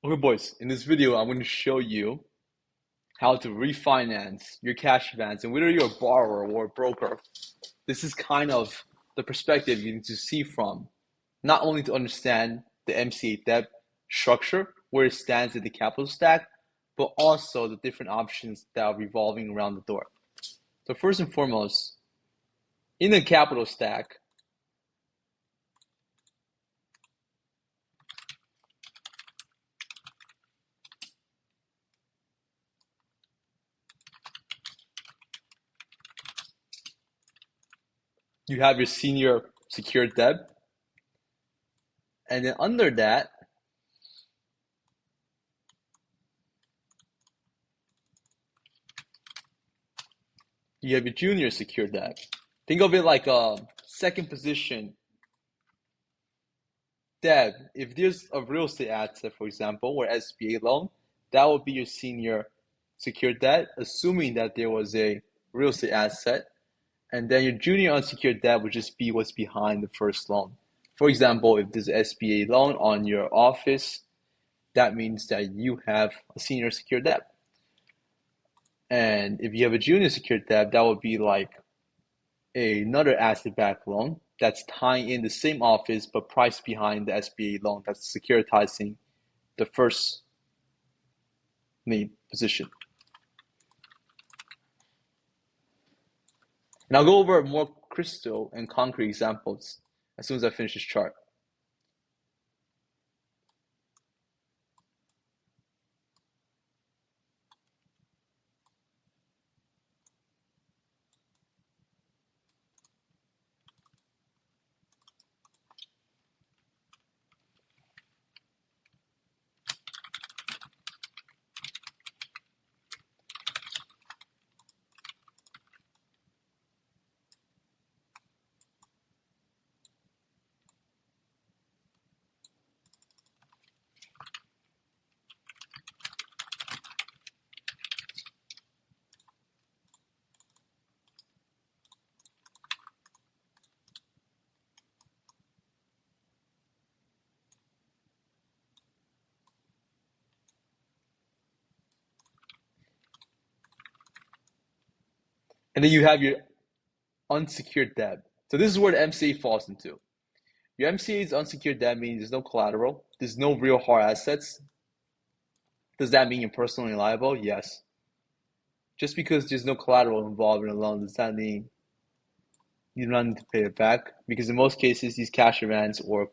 Okay, boys, in this video, I'm going to show you how to refinance your cash advance. And whether you're a borrower or a broker, this is kind of the perspective you need to see from, not only to understand the MCA debt structure, where it stands in the capital stack, but also the different options that are revolving around the door. So first and foremost, in the capital stack, you have your senior secured debt, and then under that, you have your junior secured debt. Think of it like a second position debt. If there's a real estate asset, for example, or SBA loan, that would be your senior secured debt, assuming that there was a real estate asset. And then your junior unsecured debt would just be what's behind the first loan. For example, if there's an SBA loan on your office, that means that you have a senior secured debt. And if you have a junior secured debt, that would be like another asset-backed loan that's tying in the same office but priced behind the SBA loan that's securitizing the first main position. And I'll go over more crystal and concrete examples as soon as I finish this chart. And then you have your unsecured debt. So this is where the MCA falls into. Your MCA is unsecured debt, means there's no collateral, there's no real hard assets. Does that mean you're personally liable? Yes. Just because there's no collateral involved in a loan, does that mean you don't need to pay it back? Because in most cases, these cash advance or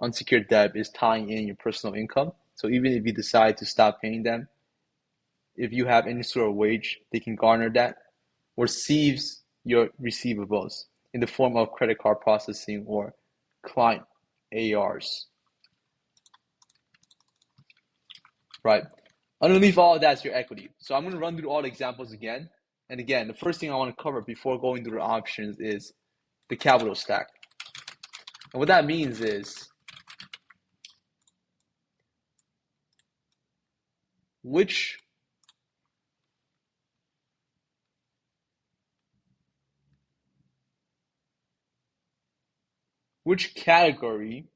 unsecured debt is tying in your personal income. So even if you decide to stop paying them, if you have any sort of wage, they can garner that or seize your receivables in the form of credit card processing or client ARs, right? Underneath all of that is your equity. So I'm going to run through all the examples again. And again, the first thing I want to cover before going through the options is the capital stack. And what that means is which category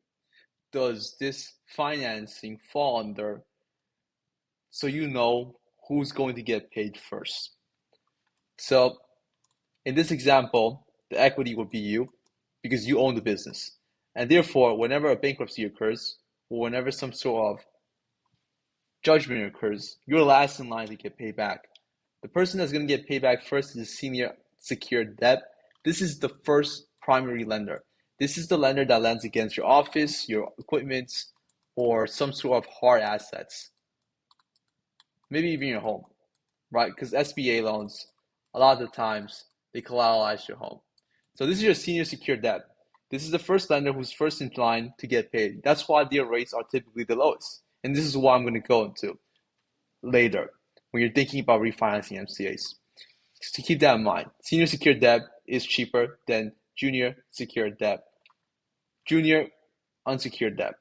does this financing fall under, so you know who's going to get paid first. So in this example, the equity would be you because you own the business. And therefore, whenever a bankruptcy occurs or whenever some sort of judgment occurs, you're last in line to get paid back. The person that's going to get paid back first is the senior secured debt. This is the first primary lender. This is the lender that lends against your office, your equipment, or some sort of hard assets. Maybe even your home, right? Because SBA loans, a lot of the times, they collateralize your home. So this is your senior secured debt. This is the first lender who's first in line to get paid. That's why their rates are typically the lowest. And this is what I'm going to go into later when you're thinking about refinancing MCAs. Just to keep that in mind, senior secured debt is cheaper than junior secured debt, junior unsecured debt,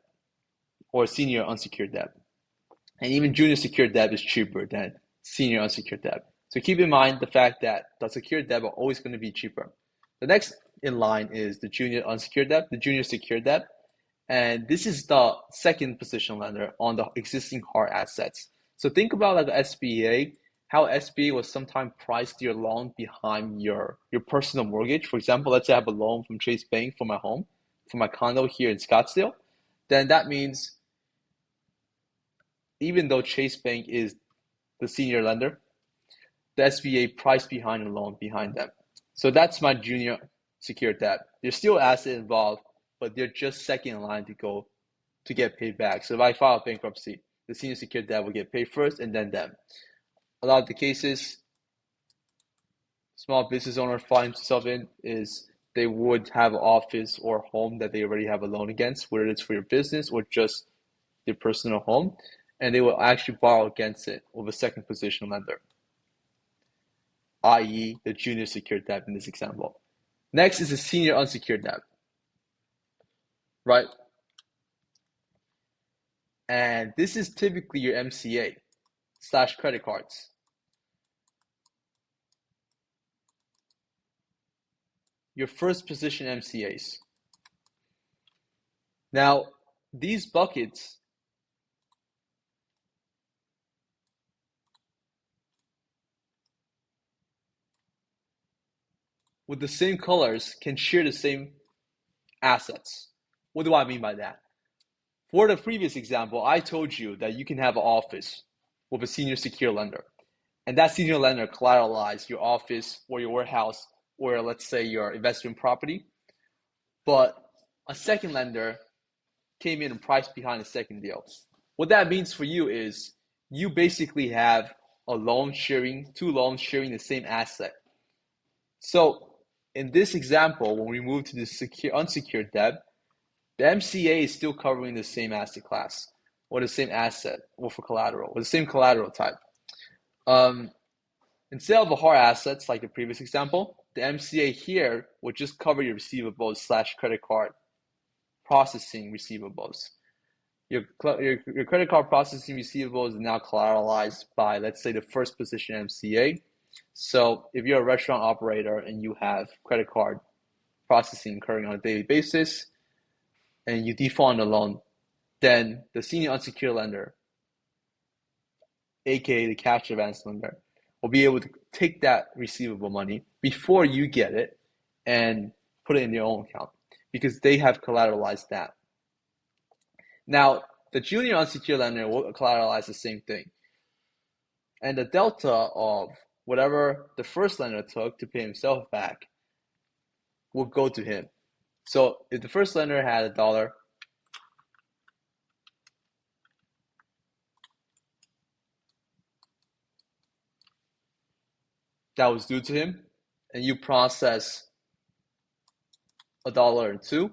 or senior unsecured debt. And even junior secured debt is cheaper than senior unsecured debt. So keep in mind the fact that the secured debt are always going to be cheaper. The next in line is the junior unsecured debt, the junior secured debt. And this is the second position lender on the existing hard assets. So think about like SBA, how SBA was sometimes priced your loan behind your personal mortgage. For example, let's say I have a loan from Chase Bank for my home, for my condo here in Scottsdale. Then that means even though Chase Bank is the senior lender, the SBA priced behind the loan behind them. So that's my junior secured debt. There's still asset involved, but they're just second in line to get paid back. So if I file bankruptcy, the senior secured debt will get paid first and then them. A lot of the cases small business owner finds themselves in is they would have an office or home that they already have a loan against, whether it's for your business or just their personal home, and they will actually borrow against it with a second position lender, i.e. the junior secured debt in this example. Next is the senior unsecured debt, right? And this is typically your MCA slash credit cards. Your first position MCAs. Now, these buckets with the same colors can share the same assets. What do I mean by that? For the previous example, I told you that you can have an office with a senior secure lender, and that senior lender collateralized your office or your warehouse or let's say your investment property, but a second lender came in and priced behind the second deal. What that means for you is you basically have two loans sharing the same asset. So in this example, when we move to the unsecured debt, the MCA is still covering the same asset class or the same asset or for collateral or the same collateral type. Um, Instead of the hard assets like the previous example, the MCA here would just cover your receivables slash credit card processing receivables. Your credit card processing receivables is now collateralized by, let's say, the first position MCA. So if you're a restaurant operator and you have credit card processing occurring on a daily basis and you default on the loan, then the senior unsecured lender, aka the cash advance lender, will be able to take that receivable money before you get it and put it in their own account because they have collateralized that. Now, the junior unsecured lender will collateralize the same thing. And the delta of whatever the first lender took to pay himself back will go to him. So if the first lender had $1 that was due to him, and you process $1 or $2,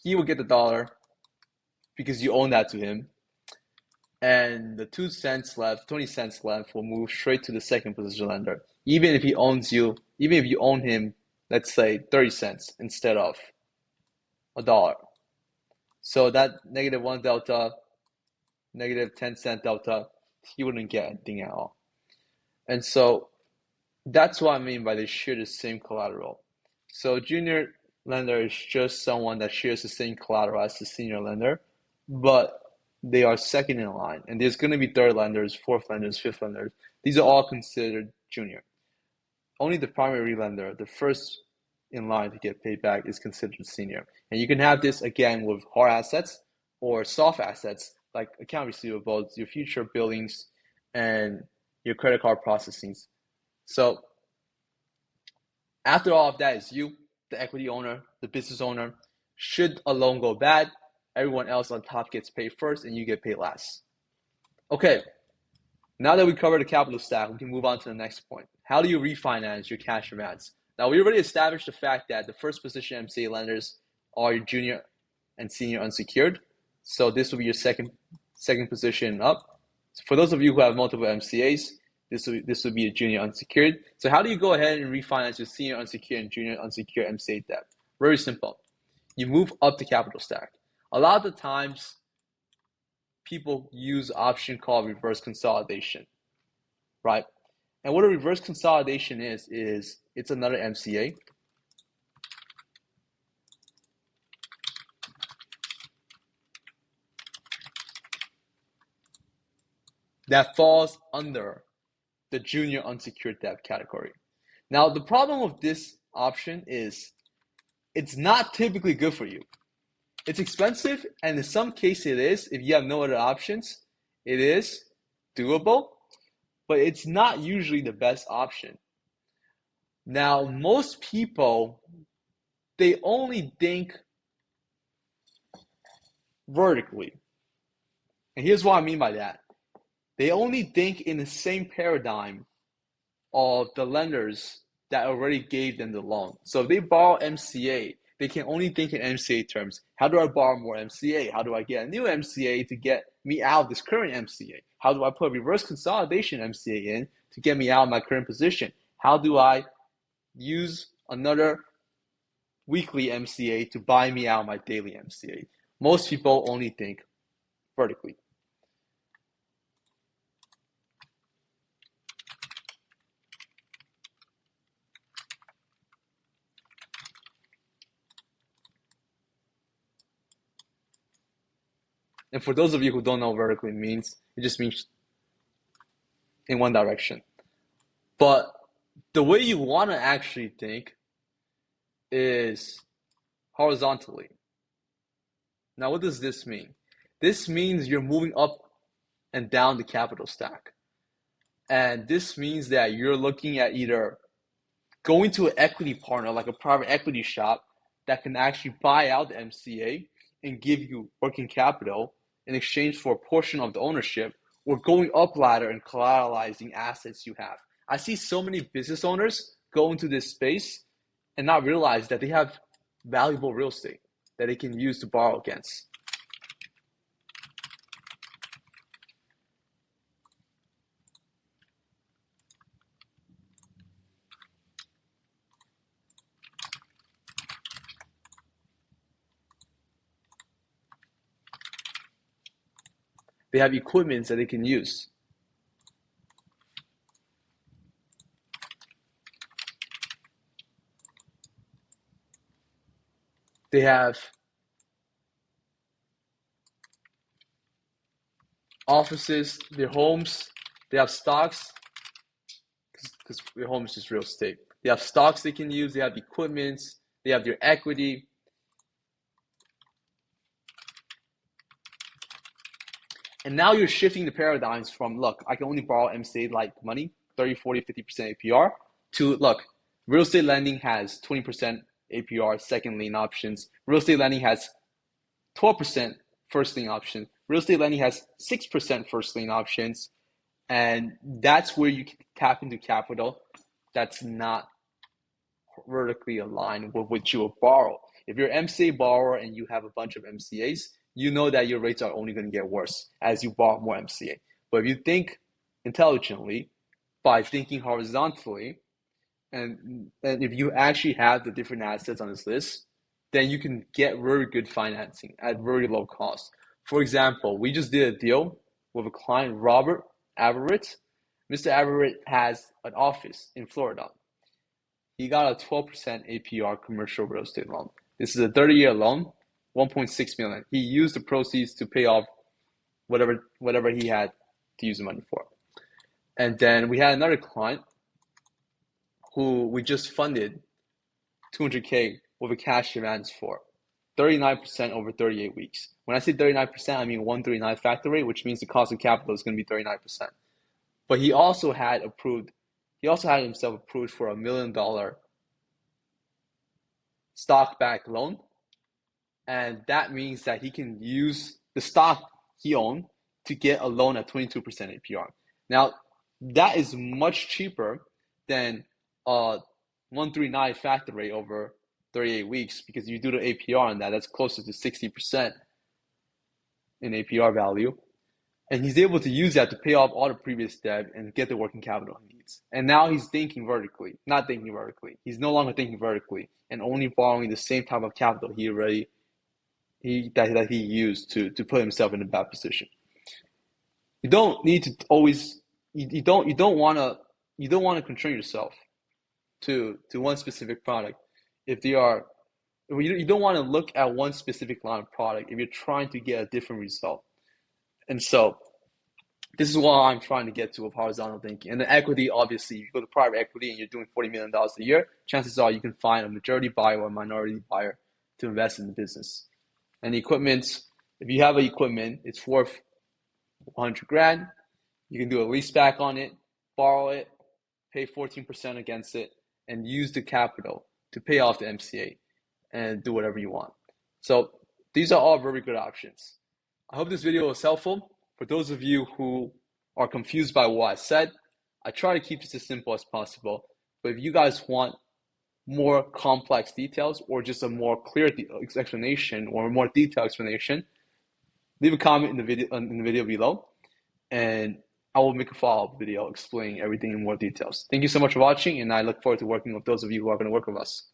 he will get the dollar because you own that to him. And the 2 cents left, 20 cents left will move straight to the second position lender. Even if you own him, let's say 30 cents instead of $1. So that -1 delta, -10-cent delta, he wouldn't get anything at all. And so that's what I mean by they share the same collateral. So junior lender is just someone that shares the same collateral as the senior lender, but they are second in line. And there's going to be third lenders, fourth lenders, fifth lenders. These are all considered junior. Only the primary lender, the first in line to get paid back, is considered senior. And you can have this again with hard assets or soft assets like account receivables, your future billings, and your credit card processings. So after all of that is you, the equity owner, the business owner. Should a loan go bad, everyone else on top gets paid first and you get paid last. Okay, now that we covered the capital stack, we can move on to the next point. How do you refinance your cash advance? Now, we already established the fact that the first position MCA lenders are your junior and senior unsecured. So this will be your second position up. For those of you who have multiple MCAs, this would be a junior unsecured. So how do you go ahead and refinance your senior unsecured and junior unsecured MCA debt? Very simple. You move up the capital stack. A lot of the times, people use an option called reverse consolidation, right? And what a reverse consolidation is it's another MCA. that falls under the junior unsecured debt category. Now, the problem with this option is it's not typically good for you. It's expensive, and in some cases it is. If you have no other options, it is doable, but it's not usually the best option. Now, most people, they only think vertically. And here's what I mean by that. They only think in the same paradigm of the lenders that already gave them the loan. So if they borrow MCA, they can only think in MCA terms. How do I borrow more MCA? How do I get a new MCA to get me out of this current MCA? How do I put a reverse consolidation MCA in to get me out of my current position? How do I use another weekly MCA to buy me out of my daily MCA? Most people only think vertically. And for those of you who don't know what vertically means, it just means in one direction. But the way you want to actually think is horizontally. Now, what does this mean? This means you're moving up and down the capital stack. And this means that you're looking at either going to an equity partner, like a private equity shop, that can actually buy out the MCA and give you working capital in exchange for a portion of the ownership, or going up ladder and collateralizing assets you have. I see so many business owners go into this space and not realize that they have valuable real estate that they can use to borrow against. They have equipment that they can use. They have offices, their homes, they have stocks, because their home is just real estate. They have stocks they can use, they have equipment, they have their equity. And now you're shifting the paradigms from, look, I can only borrow MCA like money, 30, 40, 50% APR, to, look, real estate lending has 20% APR, second lien options. Real estate lending has 12% first lien options. Real estate lending has 6% first lien options. And that's where you can tap into capital that's not vertically aligned with what you will borrow. If you're an MCA borrower and you have a bunch of MCAs, you know that your rates are only going to get worse as you borrow more MCA. But if you think intelligently by thinking horizontally, and if you actually have the different assets on this list, then you can get very good financing at very low cost. For example, we just did a deal with a client, Robert Everett. Mr. Everett has an office in Florida. He got a 12% APR commercial real estate loan. This is a 30-year loan, 1.6 million. He used the proceeds to pay off whatever he had to use the money for. And then we had another client who we just funded 200K with a cash advance for 39% over 38 weeks. When I say 39%, I mean 139 factor rate, which means the cost of capital is going to be 39%. But he also had himself approved for $1 million stock-backed loan. And that means that he can use the stock he owned to get a loan at 22% APR. Now, that is much cheaper than a 139 factor rate over 38 weeks, because you do the APR on that, that's closer to 60% in APR value. And he's able to use that to pay off all the previous debt and get the working capital he needs. And now he's thinking vertically, not thinking vertically. He's no longer thinking vertically and only borrowing the same type of capital that he used to put himself in a bad position. You don't need to always you don't want to constrain yourself to one specific product. If you don't want to look at one specific line of product if you're trying to get a different result. And so This is what I'm trying to get to with horizontal thinking. And the equity, obviously, if you go to private equity and you're doing $40 million a year, chances are you can find a majority buyer or a minority buyer to invest in the business. And the equipment, if you have an equipment, it's worth 100 grand. You can do a lease back on it, borrow it, pay 14% against it, and use the capital to pay off the MCA and do whatever you want. So these are all very good options. I hope this video was helpful. For those of you who are confused by what I said, I try to keep this as simple as possible. But if you guys want more complex details or just a more clear explanation or a more detailed explanation, leave a comment in the video below, and I will make a follow-up video explaining everything in more details. Thank you so much for watching, and I look forward to working with those of you who are going to work with us.